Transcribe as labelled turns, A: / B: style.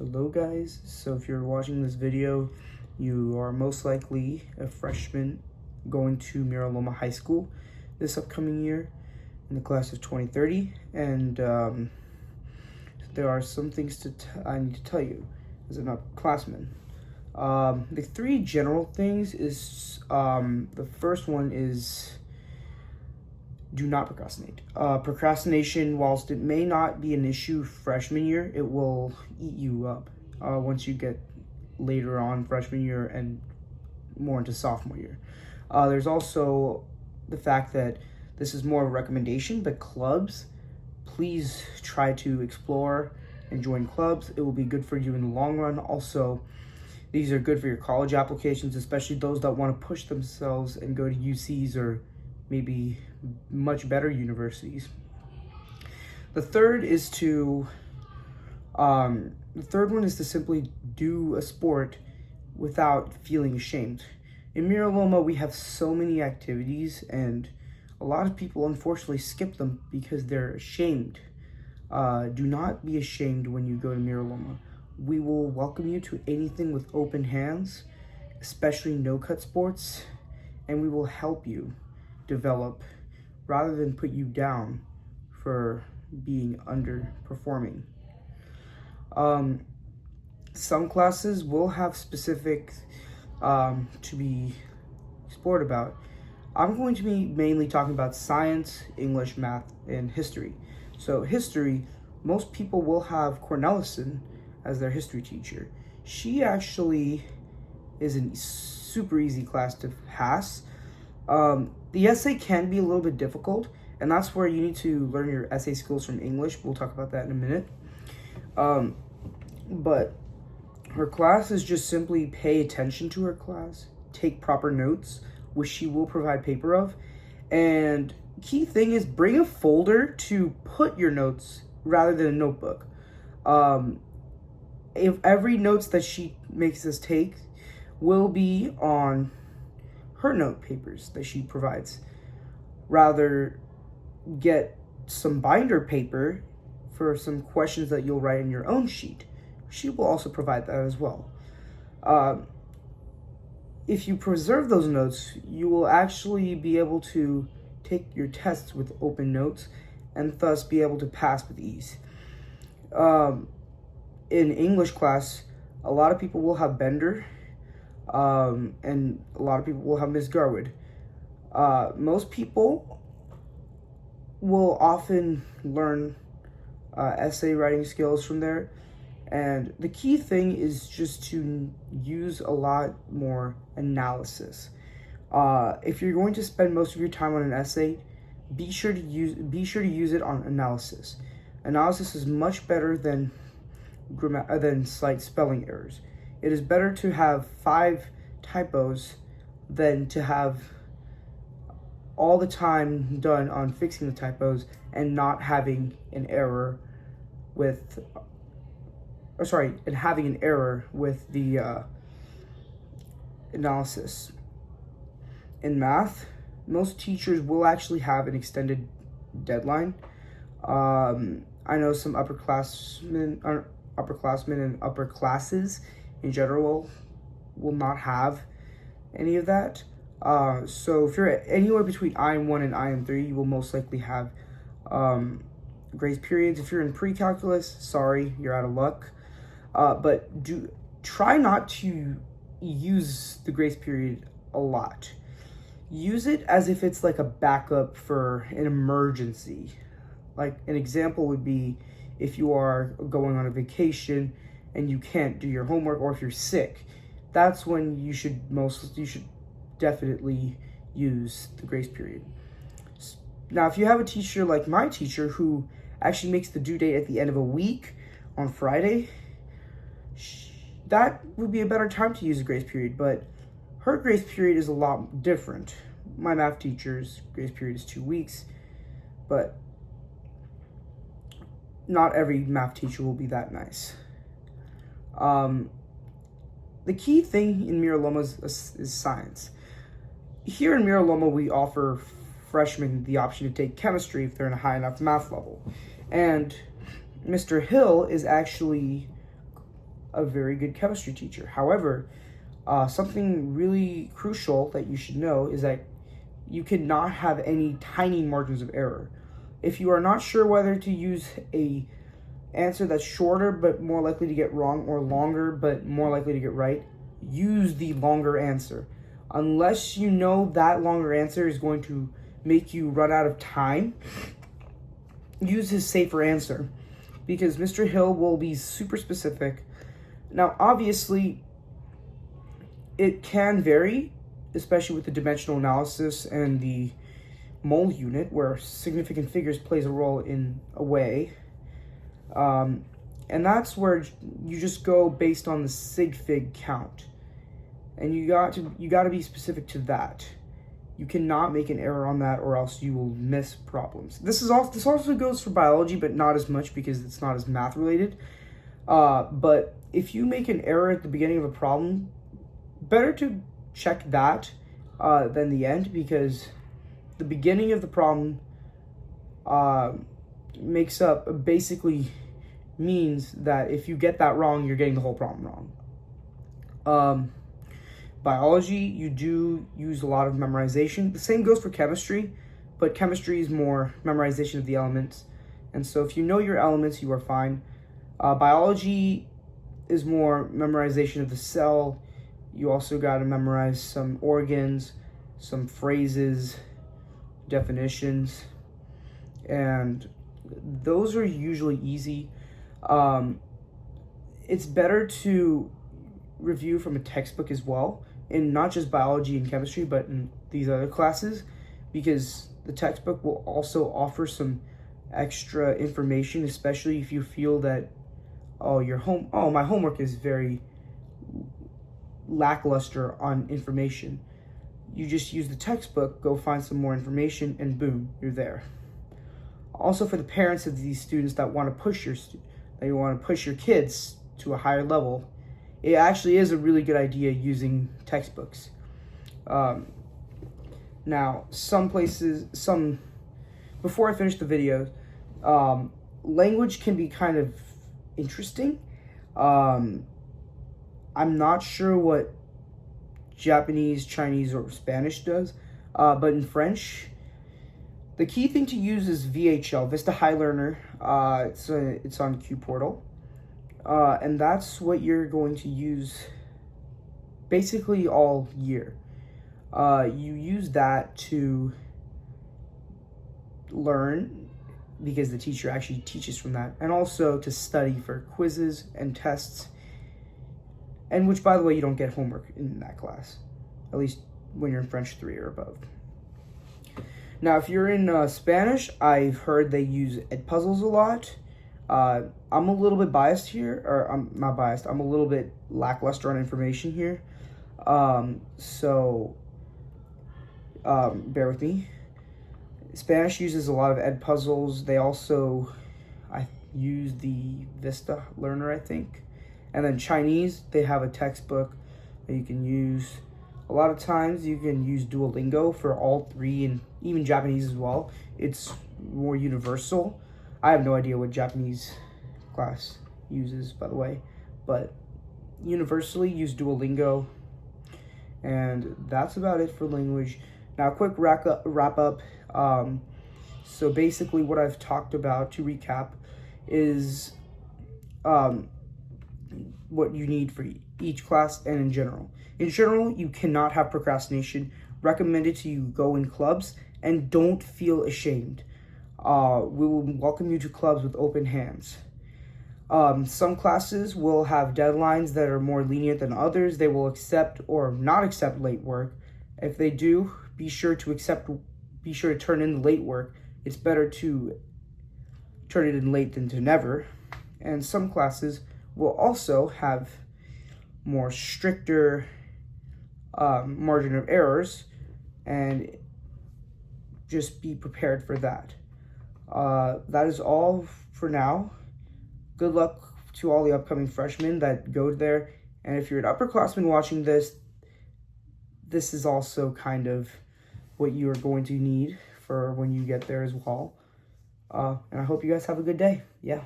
A: Hello guys, so if you're watching this video, you are most likely a freshman going to Mira Loma High School this upcoming year in the class of 2030, and there are some things I need to tell you as an upperclassman. The three general things is, the first one is do not procrastinate. Procrastination, whilst it may not be an issue freshman year, it will eat you up once you get later on freshman year and more into sophomore year. There's also the fact that this is more of a recommendation, but clubs, please try to explore and join clubs. It will be good for you in the long run. Also, these are good for your college applications, especially those that want to push themselves and go to UCs or maybe much better universities. The third one is to simply do a sport without feeling ashamed. In Mira Loma, we have so many activities, and a lot of people unfortunately skip them because they're ashamed. Do not be ashamed when you go to Mira Loma. We will welcome you to anything with open hands, especially no-cut sports, and we will help you develop rather than put you down for being underperforming. Some classes will have specific to be explored about. I'm going to be mainly talking about science, English, math, and history. So history, most people will have Cornelison as their history teacher. She actually is a super easy class to pass. The essay can be a little bit difficult, and that's where you need to learn your essay skills from English. We'll talk about that in a minute. But her class is just simply pay attention to her class, take proper notes, which she will provide paper of, and key thing is bring a folder to put your notes rather than a notebook. If every notes that she makes us take will be on her note papers that she provides. Rather, get some binder paper for some questions that you'll write in your own sheet. She will also provide that as well. If you preserve those notes, you will actually be able to take your tests with open notes and thus be able to pass with ease. In English class, a lot of people will have Bender, and a lot of people will have Ms. Garwood. Most people will often learn essay writing skills from there, and the key thing is just to use a lot more analysis. If you're going to spend most of your time on an essay, be sure to use it on analysis. Analysis is much better than slight spelling errors. It is better to have 5 typos than to have all the time done on fixing the typos and not having an error with, and having an error with the analysis. In math, most teachers will actually have an extended deadline. I know some upperclassmen and upper classes in general will not have any of that. So if you're anywhere between IM1 and IM3, you will most likely have grace periods. If you're in pre-calculus, sorry, you're out of luck. But try not to use the grace period a lot. Use it as if it's like a backup for an emergency. Like an example would be if you are going on a vacation and you can't do your homework, or if you're sick, that's when you should definitely use the grace period. Now, if you have a teacher like my teacher who actually makes the due date at the end of a week on Friday, that would be a better time to use a grace period, but her grace period is a lot different. My math teacher's grace period is 2 weeks, but not every math teacher will be that nice. The key thing in Mira Loma is science. Here in Mira Loma, we offer freshmen the option to take chemistry if they're in a high enough math level. And Mr. Hill is actually a very good chemistry teacher. However, something really crucial that you should know is that you cannot have any tiny margins of error. If you are not sure whether to use a answer that's shorter but more likely to get wrong, or longer but more likely to get right, use the longer answer. Unless you know that longer answer is going to make you run out of time, use his safer answer, because Mr. Hill will be super specific. Now, obviously, it can vary, especially with the dimensional analysis and the mole unit, where significant figures plays a role in a way. And that's where you just go based on the sig fig count. And you got to be specific to that. You cannot make an error on that, or else you will miss problems. This also goes for biology, but not as much because it's not as math related. But if you make an error at the beginning of a problem, better to check that than the end, because the beginning of the problem basically means that if you get that wrong, you're getting the whole problem wrong. Biology, you do use a lot of memorization. The same goes for chemistry, but chemistry is more memorization of the elements. And so if you know your elements, you are fine. Biology is more memorization of the cell. You also got to memorize some organs, some phrases, definitions, and those are usually easy. It's better to review from a textbook as well, in not just biology and chemistry, but in these other classes, because the textbook will also offer some extra information, especially if you feel that, my homework is very lackluster on information. You just use the textbook, go find some more information, and boom, you're there. Also, for the parents of these students that want to push your kids to a higher level, it actually is a really good idea using textbooks. Now, before I finish the video, language can be kind of interesting. I'm not sure what Japanese, Chinese, or Spanish does, but in French, the key thing to use is VHL, Vista High Learner. It's on Q Portal. And that's what you're going to use basically all year. You use that to learn, because the teacher actually teaches from that, and also to study for quizzes and tests, and which, by the way, you don't get homework in that class, at least when you're in French 3 or above. Now, if you're in Spanish, I've heard they use Edpuzzles a lot. I'm a little bit biased here, or I'm not biased, I'm a little bit lackluster on information here. So bear with me. Spanish uses a lot of Edpuzzles. They also, I use the Vista Learner, I think. And then Chinese, they have a textbook that you can use. A lot of times you can use Duolingo for all three, and even Japanese as well. It's more universal. I have no idea what Japanese class uses, by the way, but universally use Duolingo, and that's about it for language. Now, a quick wrap up. So basically what I've talked about, to recap, is what you need for each class and in general. In general, you cannot have procrastination. Recommended to you go in clubs, and don't feel ashamed. We will welcome you to clubs with open hands. Some classes will have deadlines that are more lenient than others. They will accept or not accept late work. If they do, be sure to turn in the late work. It's better to turn it in late than to never. And some classes will also have more stricter margin of errors, and just be prepared for that. That is all for now. Good luck to all the upcoming freshmen that go there. And if you're an upperclassman watching this, this is also kind of what you are going to need for when you get there as well. And I hope you guys have a good day. Yeah.